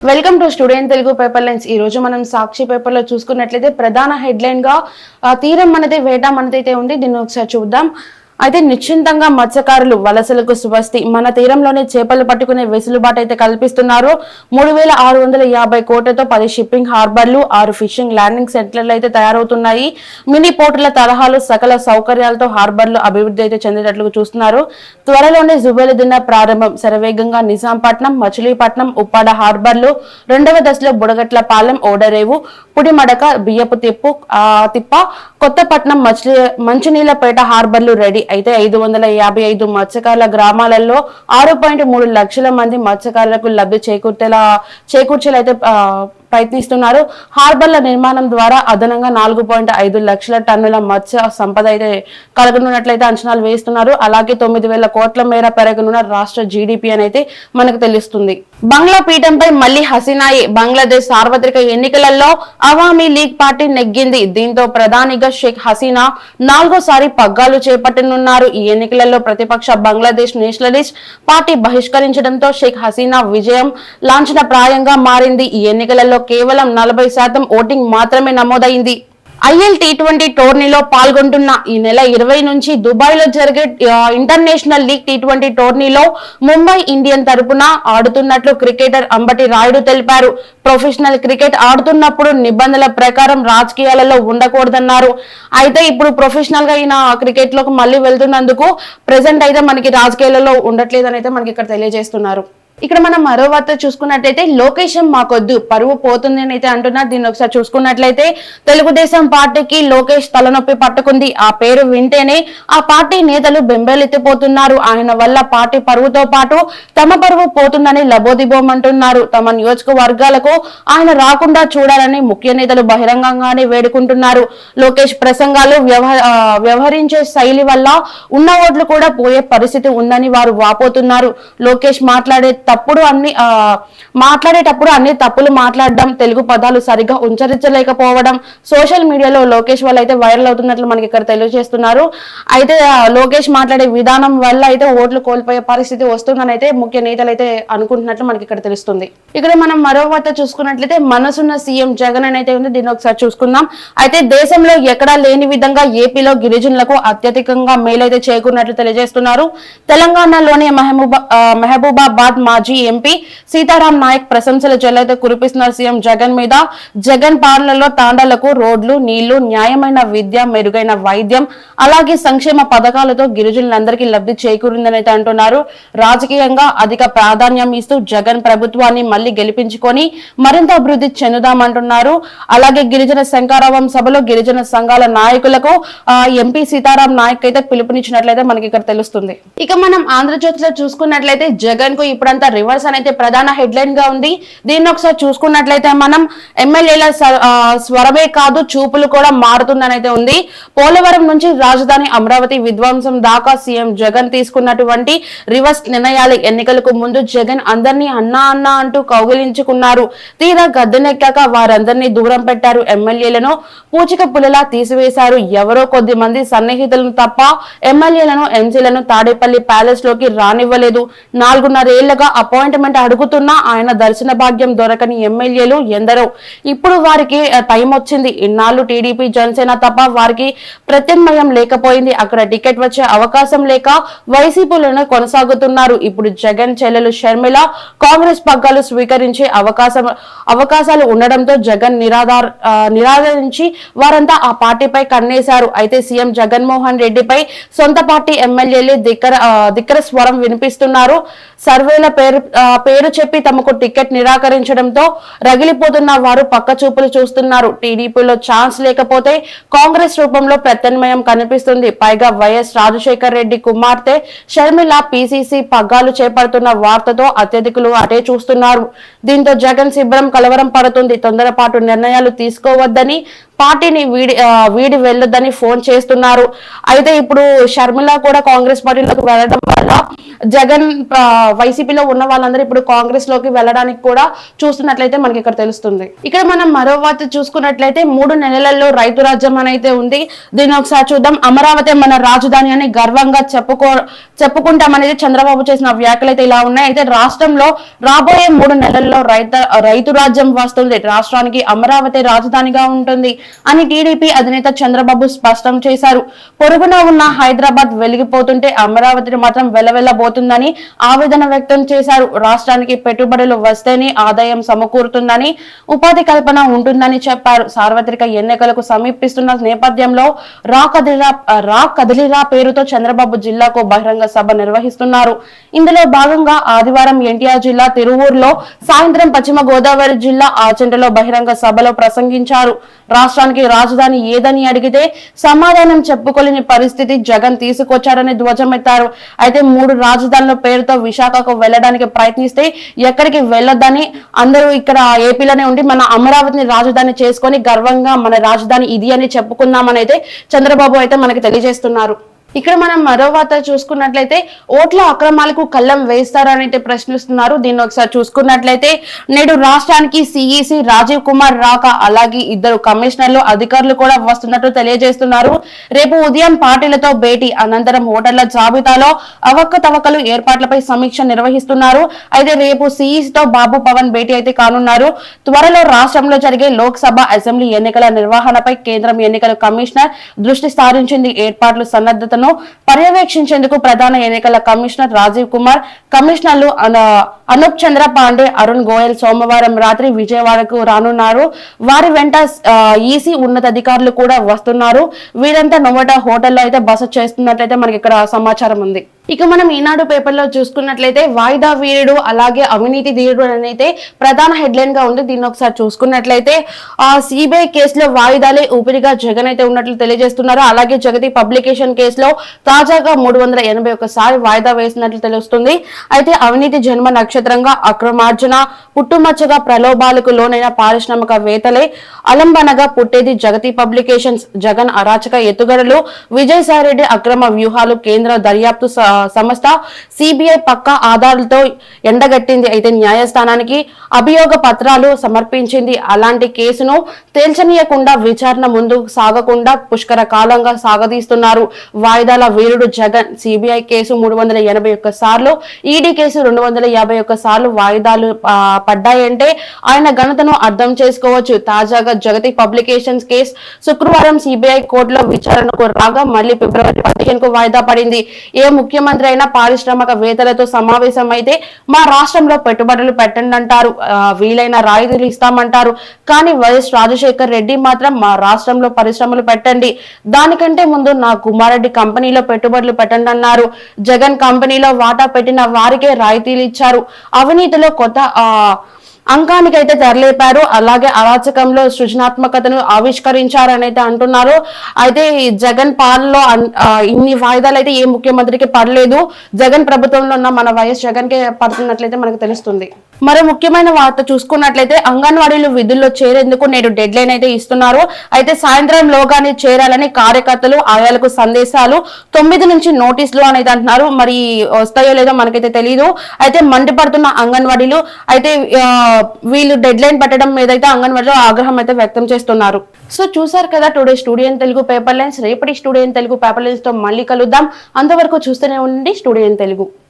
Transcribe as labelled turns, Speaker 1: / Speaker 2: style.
Speaker 1: Welcome to student Telugu paper lines. ఈ రోజు మనం సాక్షి పేపర్ లో చూసుకున్నట్లయితే ప్రధాన హెడ్లైన్ గా తీరం మనదే వేట మనదైతే ఉంది. దీన్ని ఒకసారి చూద్దాం. అయితే నిశ్చింతంగా మత్స్యకారులు వలసలకు స్వస్తి. మన తీరంలోనే చేపలు పట్టుకునే వెసులుబాటు అయితే కల్పిస్తున్నారు. 3650 కోట్లతో 10 షిప్పింగ్ హార్బర్లు, 6 ఫిషింగ్ ల్యాండింగ్ సెంటర్లు అయితే తయారవుతున్నాయి. మినీ పోర్టుల తరహాలో సకల సౌకర్యాలతో హార్బర్లు అభివృద్ధి అయితే చెందేటట్లు చూస్తున్నారు. త్వరలోనే జుబేలుదిన్న ప్రారంభం. శరవేగంగా నిజాంపట్నం, మచిలీపట్నం, ఉప్పాడ హార్బర్లు, 2వ దశలో బుడగట్ల పాలెం, ఓడరేవు, పుడిమడక, బియ్యపు తిప్ప, కొత్తపట్నం, మంచినీళ్లపేట హార్బర్లు రెడీ. అయితే 555 మత్స్యకారుల గ్రామాలలో 6.3 లక్షల మంది మత్స్యకారులకు లబ్ధి చేకూర్చేలైతే ప్రయత్నిస్తున్నారు. హార్బర్ల నిర్మాణం ద్వారా అదనంగా 4.5 లక్షల టన్నుల మత్స్య సంపద అయితే కలగనున్నట్లయితే అంచనాలు వేస్తున్నారు. అలాగే 9,000 కోట్ల మేర పెరగనున్న రాష్ట్ర జీడిపి అని అయితే మనకు తెలుస్తుంది. బంగ్లా పీఠంపై మళ్లీ హసీనాయే. బంగ్లాదేశ్ సార్వత్రిక ఎన్నికలలో అవామీ లీగ్ పార్టీ నెగ్గింది. దీంతో ప్రధానిగా షేక్ హసీనా 4వసారి పగ్గాలు చేపట్టనున్నారు. ఈ ఎన్నికలలో ప్రతిపక్ష బంగ్లాదేశ్ నేషనలిస్ట్ పార్టీ బహిష్కరించడంతో షేక్ హసీనా విజయం లాంఛనప్రాయంగా మారింది. ఈ ఎన్నికలలో కేవలం 40% ఓటింగ్ మాత్రమే నమోదైంది. IL T20 టోర్నీలో పాల్గొంటున్న ఈ నెల 20 నుంచి దుబాయ్ లో జరిగే ఇంటర్నేషనల్ లీగ్ T20 టోర్నీలో ముంబై ఇండియన్ తరపున ఆడుతున్నట్లు క్రికెటర్ అంబటి రాయుడు తెలిపారు. ప్రొఫెషనల్ క్రికెట్ ఆడుతున్నప్పుడు నిబంధనల ప్రకారం రాజకీయాలలో ఉండకూడదన్నారు. అయితే ఇప్పుడు ప్రొఫెషనల్ గా ఈయన క్రికెట్ లోకి మళ్ళీ వెళ్తున్నందుకు ప్రెసెంట్ అయితే మనకి రాజకీయాలలో ఉండట్లేదని అయితే మనకి ఇక్కడ తెలియజేస్తున్నారు. ఇక్కడ మనం మరో వార్త చూసుకున్నట్లయితే లోకేశం మాకొద్దు, పరువు పోతుంది అని అయితే అంటున్నారు. దీన్ని ఒకసారి చూసుకున్నట్లయితే తెలుగుదేశం పార్టీకి లోకేష్ తలనొప్పి పట్టుకుంది. ఆ పేరు వింటేనే ఆ పార్టీ నేతలు బెంబేలెత్తిపోతున్నారు. ఆయన వల్ల పార్టీ పరువుతో పాటు తమ పరువు పోతుందని లబోదిబోమంటున్నారు. తమ నియోజకవర్గాలకు ఆయన రాకుండా చూడాలని ముఖ్య నేతలు బహిరంగంగానే వేడుకుంటున్నారు. లోకేష్ ప్రసంగాలు వ్యవహరించే శైలి వల్ల ఉన్న ఓట్లు కూడా పోయే పరిస్థితి ఉందని వారు వాపోతున్నారు. లోకేష్ మాట్లాడేటప్పుడు అన్ని తప్పులు మాట్లాడడం, తెలుగు పదాలు సరిగా ఉచ్చరించలేకపోవడం సోషల్ మీడియాలో లోకేష్ వల్ల అయితే వైరల్ అవుతున్నట్లు మనకి ఇక్కడ తెలియజేస్తున్నారు. అయితే లోకేష్ మాట్లాడే విధానం వల్ల అయితే ఓట్లు కోల్పోయే పరిస్థితి వస్తుందని అయితే ముఖ్య నేతలు అయితే అనుకుంటున్నట్లు మనకి ఇక్కడ తెలుస్తుంది. ఇక్కడ మనం మరో వార్త చూసుకున్నట్లయితే మనసున్న సీఎం జగన్ అని అయితే ఉంది. దీన్ని ఒకసారి చూసుకుందాం. అయితే దేశంలో ఎక్కడా లేని విధంగా ఏపీలో గిరిజనులకు అత్యధికంగా మేలైతే చేకూరినట్లు తెలియజేస్తున్నారు. తెలంగాణలోని మహబూబాబాద్ మాజీ ఎంపీ సీతారాం నాయక్ ప్రశంసల జల్లైతే కురిపిస్తున్నారు సీఎం జగన్ మీద. జగన్ పాలనలో తాండాలకు రోడ్లు, నీళ్లు, న్యాయమైన విద్య, మెరుగైన వైద్యం, అలాగే సంక్షేమ పథకాలతో గిరిజనులందరికీ లబ్ధి చేకూరిందని అయితే అంటున్నారు. రాజకీయంగా అధిక ప్రాధాన్యం ఇస్తూ జగన్ ప్రభుత్వాన్ని మళ్లీ గెలిపించుకొని మరింత అభివృద్ధి చెందుదామంటున్నారు. అలాగే గిరిజన శంకారావం సభలో గిరిజన సంఘాల నాయకులకు ఎంపీ సీతారాం నాయక్ అయితే పిలుపునిచ్చినట్లయితే మనకి ఇక్కడ తెలుస్తుంది. ఇక మనం ఆంధ్రజ్యోతిలో చూసుకున్నట్లయితే జగన్ కు ఇప్పుడంతా రివర్స్ అనేది ప్రధాన హెడ్లైన్ గా ఉంది. దీన్ని ఒకసారి చూసుకున్నట్లయితే మనం ఎమ్మెల్యేల స్వరమే కాదు చూపులు కూడా మారుతుందని అయితే ఉంది. పోలవరం నుంచి రాజధాని అమరావతి విధ్వంసం దాకా సీఎం జగన్ తీసుకున్నటువంటి రివర్స్ నిర్ణయాలు. ఎన్నికలకు ముందు జగన్ అందరినీ అన్నా అన్నా అంటూ కౌగిలించుకున్నారు. తీరా గద్దెనెక్కాక వారందరినీ దూరం పెట్టారు. ఎమ్మెల్యేలను పూచిక పులిలా తీసివేశారు. ఎవరో కొద్ది మంది సన్నిహితులను తప్ప ఎమ్మెల్యేలను, ఎంసీలను తాడేపల్లి ప్యాలెస్ లోకి రానివ్వలేదు. 4.5 ఏళ్లుగా అపాయింట్మెంట్ అడుగుతున్నా ఆయన దర్శన భాగ్యం దొరకని ఎమ్మెల్యేలు ఎందరో. ఇప్పుడు వారికి టైం వచ్చింది. ఇన్నాళ్ళు టీడీపీ, జనసేన తప్ప వారికి ప్రత్యామ్నాయం లేకపోయింది. అక్కడ టికెట్ వచ్చే అవకాశం లేక వైసీపీలోనే కొనసాగుతున్నారు. ఇప్పుడు జగన్ చెల్లెలు షర్మిల కాంగ్రెస్ పగ్గాలు స్వీకరించే అవకాశాలు ఉండడంతో జగన్ నిరాదరించి వారంతా ఆ పార్టీపై కన్నేశారు. అయితే సీఎం జగన్మోహన్ రెడ్డిపై సొంత పార్టీ ఎమ్మెల్యేలే ధిక్కర స్వరం వినిపిస్తున్నారు. సర్వేల పేరు చెప్పి తమకు టికెట్ నిరాకరించడంతో రగిలిపోతున్న వారు పక్క చూపులు చూస్తున్నారు. టీడీపీలో ఛాన్స్ లేకపోతే కాంగ్రెస్ రూపంలో ప్రత్యామ్నాయం కనిపిస్తుంది. పైగా వైఎస్ రాజశేఖర్ రెడ్డి కుమార్తె షర్మిల పీసీసీ పగ్గాలు చేపడుతున్న వార్తతో అత్యధికులు అటే చూస్తున్నారు. దీంతో జగన్ శిబిరం కలవరం పడుతుంది. తొందరపాటు నిర్ణయాలు తీసుకోవద్దని పార్టీని వీడి వెళ్ళొద్దని ఫోన్ చేస్తున్నారు. అయితే ఇప్పుడు షర్మిల కూడా కాంగ్రెస్ పార్టీలోకి వెళ్ళడం వల్ల జగన్ వైసీపీలో ఉన్న వాళ్ళందరూ ఇప్పుడు కాంగ్రెస్ లోకి వెళ్ళడానికి కూడా చూస్తున్నట్లయితే మనకి ఇక్కడ తెలుస్తుంది. ఇక్కడ మనం మరో వార్త చూసుకున్నట్లయితే 3 నెలలలో రైతు రాజ్యం అయితే ఉంది. దీన్ని ఒకసారి చూద్దాం. అమరావతి మన రాజధాని అని గర్వంగా చెప్పుకుంటామనేది చంద్రబాబు చేసిన వ్యాఖ్యలు అయితే ఇలా ఉన్నాయి. అయితే రాష్ట్రంలో రాబోయే 3 నెలల్లో రైతు రాజ్యం వస్తుంది, రాష్ట్రానికి అమరావతి రాజధానిగా ఉంటుంది అని టీడీపీ అధినేత చంద్రబాబు స్పష్టం చేశారు. పొరుగున ఉన్న హైదరాబాద్ వెలిగిపోతుంటే అమరావతిని మాత్రం వెలవెల్లబోతుందని ఆవేదన వ్యక్తం చేశారు. రాష్ట్రానికి పెట్టుబడులు వస్తేనే ఆదాయం సమకూరుతుందని, ఉపాధి కల్పన ఉంటుందని చెప్పారు. సార్వత్రిక ఎన్నికలకు సమీపిస్తున్న నేపథ్యంలో రా కదిలిరా పేరుతో చంద్రబాబు జిల్లాకు బహిరంగ సభ నిర్వహిస్తున్నారు. ఇందులో భాగంగా ఆదివారం ఎన్టీఆర్ జిల్లా తిరువూరులో, సాయంత్రం పశ్చిమ గోదావరి జిల్లా ఆచంటలో బహిరంగ సభలో ప్రసంగించారు. రాష్ట్రానికి రాజధాని ఏదని అడిగితే సమాధానం చెప్పుకోలేని పరిస్థితి జగన్ తీసుకొచ్చారని ధ్వజమెత్తారు. అయితే 3 రాజధానుల పేరుతో విశాఖకు వెళ్లడానికి ప్రయత్నిస్తే ఎక్కడికి వెళ్ళొద్దని, అందరూ ఇక్కడ ఏపీలోనే ఉండి మన అమరావతిని రాజధాని చేసుకొని గర్వంగా మన రాజధాని ఇది అని చెప్పుకుందామని అయితే చంద్రబాబు అయితే మనకి తెలియజేస్తున్నారు. ఇక్కడ మనం మరో వార్త చూసుకున్నట్లయితే ఓట్ల అక్రమాలకు కళ్ళం వేస్తారని అయితే ప్రశ్నిస్తున్నారు. దీన్ని ఒకసారి చూసుకున్నట్లయితే నేడు రాష్ట్రానికి సిఈసి రాజీవ్ కుమార్ రాక, అలాగే 2 కమిషనర్లు అధికారులు కూడా వస్తున్నట్టు తెలియజేస్తున్నారు. రేపు ఉదయం పార్టీలతో భేటీ అనంతరం ఓటర్ల జాబితాలో అవకతవకలు ఏర్పాట్లపై సమీక్ష నిర్వహిస్తున్నారు. అయితే రేపు సిఈసితో బాబు పవన్ భేటీ అయితే కానున్నారు. త్వరలో రాష్ట్రంలో జరిగే లోక్సభ, అసెంబ్లీ ఎన్నికల నిర్వహణపై కేంద్రం ఎన్నికల కమిషనర్ దృష్టి సారించింది. ఏర్పాట్లు సన్నద్ధత పర్యవేక్షించేందుకు ప్రధాన ఎన్నికల కమిషనర్ రాజీవ్ కుమార్, కమిషనర్లు అనూప్ చంద్ర పాండే, అరుణ్ గోయల్ సోమవారం రాత్రి విజయవాడకు రానున్నారు. వారి వెంట ఈసీ ఉన్నతాధికారులు కూడా వస్తున్నారు. వీరంతా నోవటా హోటల్లో అయితే బస చేస్తున్నట్లయితే మనకి ఇక్కడ సమాచారం ఉంది. ఇక మనం ఈనాడు పేపర్లో చూసుకున్నట్లయితే వాయిదా వీరుడు అలాగే అవినీతి ధీరుడు అని అయితే ప్రధాన హెడ్లైన్ గా ఉంది. దీన్ని ఒకసారి చూసుకున్నట్లయితే సిబిఐ కేసులో వాయిదాలే ఊపిరిగా జగన్ అయితే ఉన్నట్లు తెలియజేస్తున్నారు. అలాగే జగతి పబ్లికేషన్ కేసులో తాజాగా 381 సార్లు వాయిదా వేసినట్లు తెలుస్తుంది. అయితే అవినీతి జన్మ నక్షత్రంగా, అక్రమార్జన పుట్టుమచ్చగా, ప్రలోభాలకు లోనైన పారిశ్రామికవేత్తలే అలంబనగా పుట్టేది జగతి పబ్లికేషన్స్. జగన్ అరాచక ఎత్తుగడలు, విజయసాయిరెడ్డి అక్రమ వ్యూహాలు కేంద్ర దర్యాప్తు సంస్థ సిబిఐ పక్కా ఆధారాలతో ఎండగట్టింది. అయితే న్యాయస్థానానికి అభియోగ పత్రాలు సమర్పించింది. అలాంటి కేసును తేల్చనీయకుండా, విచారణ ముందు సాగకుండా పుష్కర కాలంగా సాగదీస్తున్నారు. వాయిదాల వీరుడు జగన్. సిబిఐ కేసు 381 సార్లు, ఈడీ కేసు 251 సార్లు వాయిదాలు పడ్డాయంటే ఆయన ఘనతను అర్థం చేసుకోవచ్చు. తాజాగా జగతి పబ్లికేషన్స్ కేసు శుక్రవారం సిబిఐ కోర్టులో విచారణకు రాగా మళ్ళీ ఫిబ్రవరి 15కు వాయిదా పడింది. ఏ ముఖ్యమంత్రి అయినా పారిశ్రామికవేత్తలతో సమావేశం అయితే మా రాష్ట్రంలో పెట్టుబడులు పెట్టండి అంటారు, వీలైన రాయితీలు ఇస్తామంటారు. కానీ వైఎస్ రాజశేఖర్ రెడ్డి మాత్రం మా రాష్ట్రంలో పరిశ్రమలు పెట్టండి, దానికంటే ముందు నా కుమారెడ్డి కంపెనీలో పెట్టుబడులు పెట్టండి అన్నారు. జగన్ కంపెనీలో వాటా పెట్టిన వారికే రాయితీలు ఇచ్చారు. అవినీతిలో కొత్త అంకానికైతే తెరలేపారు. అలాగే అరాచకంలో సృజనాత్మకతను ఆవిష్కరించారని అయితే అంటున్నారు. అయితే జగన్ పాలనలో ఇన్ని వాయిదాలు అయితే ఏ ముఖ్యమంత్రికి పడలేదు. జగన్ ప్రభుత్వంలో ఉన్న మన వైఎస్ జగన్ కే పడుతున్నట్లయితే మనకు తెలుస్తుంది. మరో ముఖ్యమైన వార్త చూసుకున్నట్లయితే అంగన్వాడీలు విధుల్లో చేరేందుకు నేడు డెడ్ లైన్ అయితే ఇస్తున్నారు. అయితే సాయంత్రం లోగానే చేరాలని కార్యకర్తలు, ఆయాలకు సందేశాలు, 9 నుంచి నోటీసులు అనేది అంటున్నారు. మరి వస్తాయో లేదో మనకైతే తెలియదు. అయితే మండిపడుతున్న అంగన్వాడీలు అయితే వీళ్ళు డెడ్ లైన్ పెట్టడం మీద అయితే అంగన్వాడీలో ఆగ్రహం అయితే వ్యక్తం చేస్తున్నారు. సో చూసారు కదా today studio in Telugu paper lines. రేపటి studio in Telugu paper lines తో మళ్ళీ కలుద్దాం. అంతవరకు చూస్తూనే ఉండండి స్టూడియో ఇన్ తెలుగు.